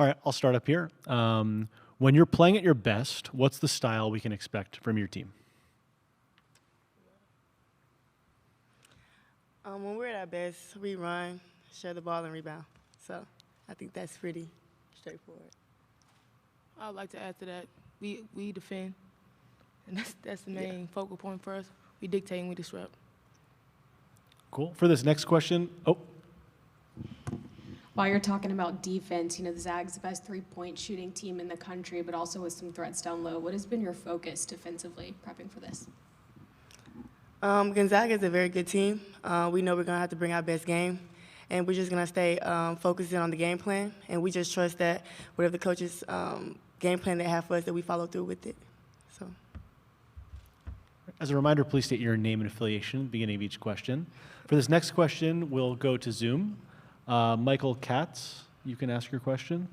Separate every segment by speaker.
Speaker 1: All right, I'll start up here. When you're playing at your best, what's the style we can expect from your team?
Speaker 2: When we're at our best, we run, share the ball, and rebound. So I think that's pretty straightforward.
Speaker 3: I would like to add to that. We defend, and that's the main focal point for us. We dictate and we disrupt.
Speaker 1: Cool. For this next question,
Speaker 4: While you're talking about defense, the Zag's the best three-point shooting team in the country, but also with some threats down low. What has been your focus defensively prepping for this?
Speaker 2: Gonzaga is a very good team. We know we're going to have to bring our best game, and we're just going to stay focused in on the game plan, and we just trust that whatever the coaches' game plan they have for us, that we follow through with it. So,
Speaker 1: as a reminder, please state your name and affiliation at the beginning of each question. For this next question, we'll go to Zoom. Michael Katz, you can ask your question.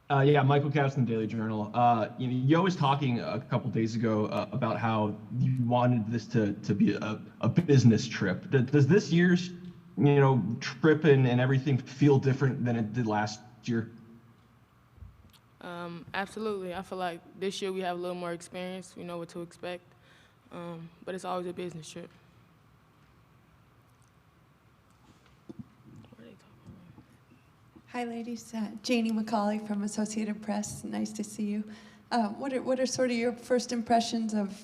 Speaker 5: Michael Katz from the Daily Journal. Yo was talking a couple days ago about how you wanted this to be a business trip. Does this year's trip and everything feel different than it did last year?
Speaker 3: Absolutely. I feel like this year we have a little more experience. We know what to expect, but it's always a business trip.
Speaker 6: Hi, ladies. Janie McCauley from Associated Press. Nice to see you. What are sort of your first impressions of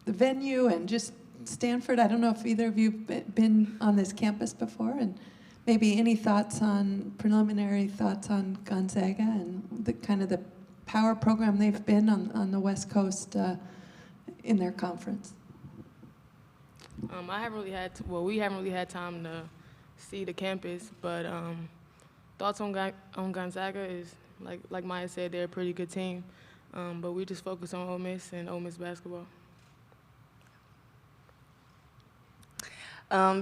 Speaker 6: the venue and just Stanford? I don't know if either of you been on this campus before, and maybe any preliminary thoughts on Gonzaga and the power program they've been on the West Coast in their conference.
Speaker 3: We haven't really had time to see the campus, but thoughts on Gonzaga is, like Myah said, they're a pretty good team, but we just focus on Ole Miss and Ole Miss basketball.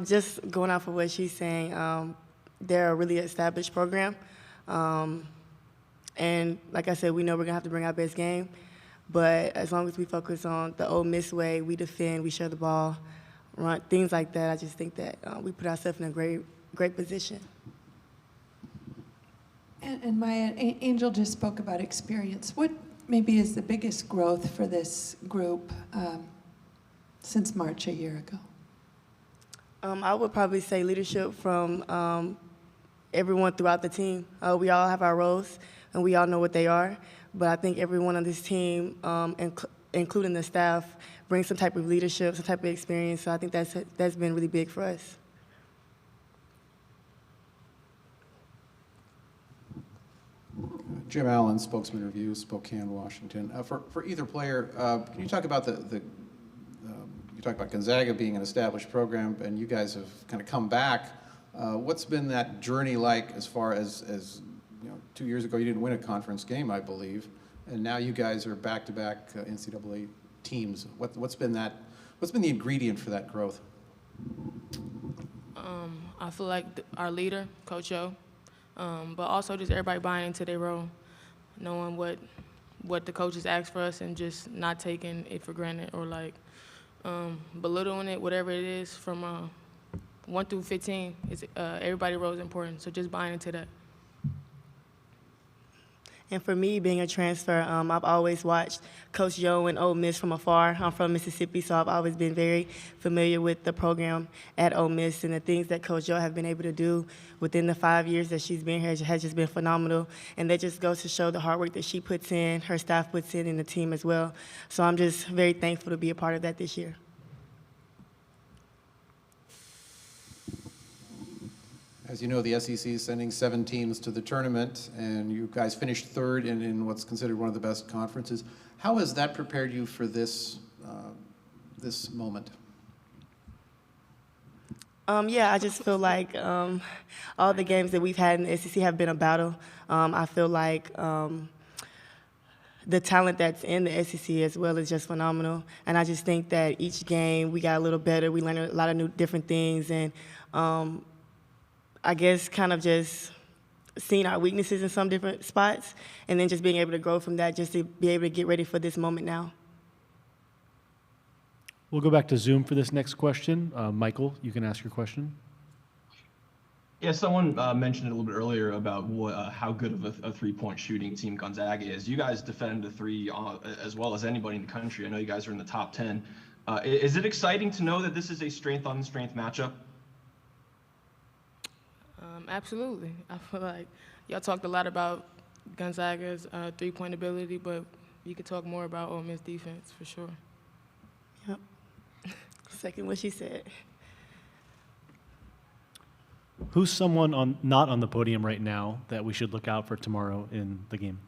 Speaker 2: Just going off of what she's saying, they're a really established program. And like I said, we know we're going to have to bring our best game. But as long as we focus on the Ole Miss way, we defend, we share the ball, run, things like that, I just think that we put ourselves in a great position.
Speaker 6: And Myah, Angel just spoke about experience. What maybe is the biggest growth for this group since March a year ago?
Speaker 2: I would probably say leadership from everyone throughout the team. We all have our roles, and we all know what they are. But I think everyone on this team, including the staff, brings some type of leadership, some type of experience. So I think that's been really big for us.
Speaker 7: Jim Allen, Spokesman Review, Spokane, Washington. For either player, can you talk about you talk about Gonzaga being an established program, and you guys have kind of come back. What's been that journey like as far as 2 years ago you didn't win a conference game, I believe, and now you guys are back-to-back NCAA teams. What's been the ingredient for that growth?
Speaker 3: I feel like our leader, Coach O, but also just everybody buying into their role, knowing what the coaches ask for us and just not taking it for granted or belittling it, whatever it is, from 1 through 15. Everybody's role is important, so just buying into that.
Speaker 2: And for me, being a transfer, I've always watched Coach Yo and Ole Miss from afar. I'm from Mississippi, so I've always been very familiar with the program at Ole Miss, and the things that Coach Yo have been able to do within the 5 years that she's been here has just been phenomenal. And that just goes to show the hard work that she puts in, her staff puts in, and the team as well. So I'm just very thankful to be a part of that this year.
Speaker 7: As you know, the SEC is sending 7 teams to the tournament, and you guys finished third in what's considered one of the best conferences. How has that prepared you for this moment?
Speaker 2: I just feel like all the games that we've had in the SEC have been a battle. I feel like the talent that's in the SEC as well is just phenomenal. And I just think that each game we got a little better. We learned a lot of new different things, and I guess kind of just seeing our weaknesses in some different spots and then just being able to grow from that just to be able to get ready for this moment now.
Speaker 1: We'll go back to Zoom for this next question. Michael, you can ask your question.
Speaker 5: Yeah, someone mentioned it a little bit earlier about how good of a three-point shooting team Gonzaga is. You guys defend the three as well as anybody in the country. I know you guys are in the top 10. Is it exciting to know that this is a strength-on-strength matchup?
Speaker 3: Absolutely. I feel like y'all talked a lot about Gonzaga's three-point ability, but you could talk more about Ole Miss defense for sure.
Speaker 2: Yep. Second what she said.
Speaker 1: Who's someone not on the podium right now that we should look out for tomorrow in the game?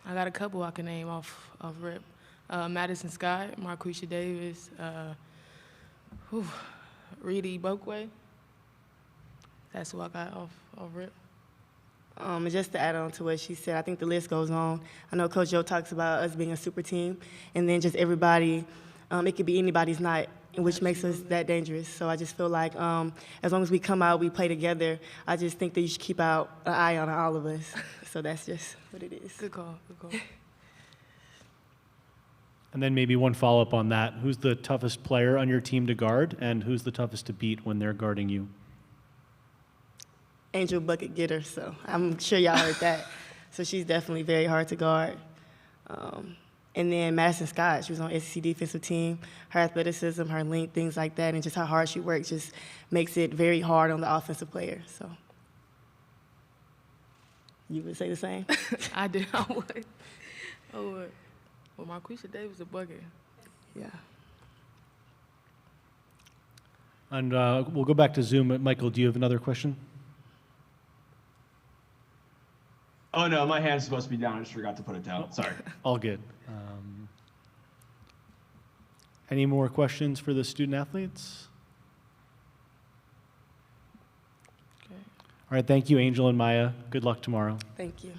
Speaker 3: I got a couple I can name off rip. Madison Scott, Marquisha Davis, Reedy Bokwe. That's who I got off rip.
Speaker 2: And just to add on to what she said, I think the list goes on. I know Coach Joe talks about us being a super team, and then just everybody, it could be anybody's night, which makes us that dangerous. So I just feel like as long as we come out, we play together, I just think that you should keep an eye on all of us. So that's just what it is.
Speaker 3: Good call, good call.
Speaker 1: And then maybe one follow-up on that. Who's the toughest player on your team to guard, and who's the toughest to beat when they're guarding you?
Speaker 2: Angel Bucket Getter, so I'm sure y'all heard that. So she's definitely very hard to guard. And then Madison Scott, she was on SEC defensive team. Her athleticism, her length, things like that, and just how hard she works just makes it very hard on the offensive player. So you would say the same?
Speaker 3: I would. Well, Marquisha Davis a bucket.
Speaker 2: Yeah.
Speaker 1: And we'll go back to Zoom. Michael, do you have another question?
Speaker 5: Oh, no, my hand's supposed to be down. I just forgot to put it down. Sorry.
Speaker 1: All good. Any more questions for the student athletes?
Speaker 3: Okay.
Speaker 1: All right, thank you, Angel and Myah. Good luck tomorrow.
Speaker 2: Thank you.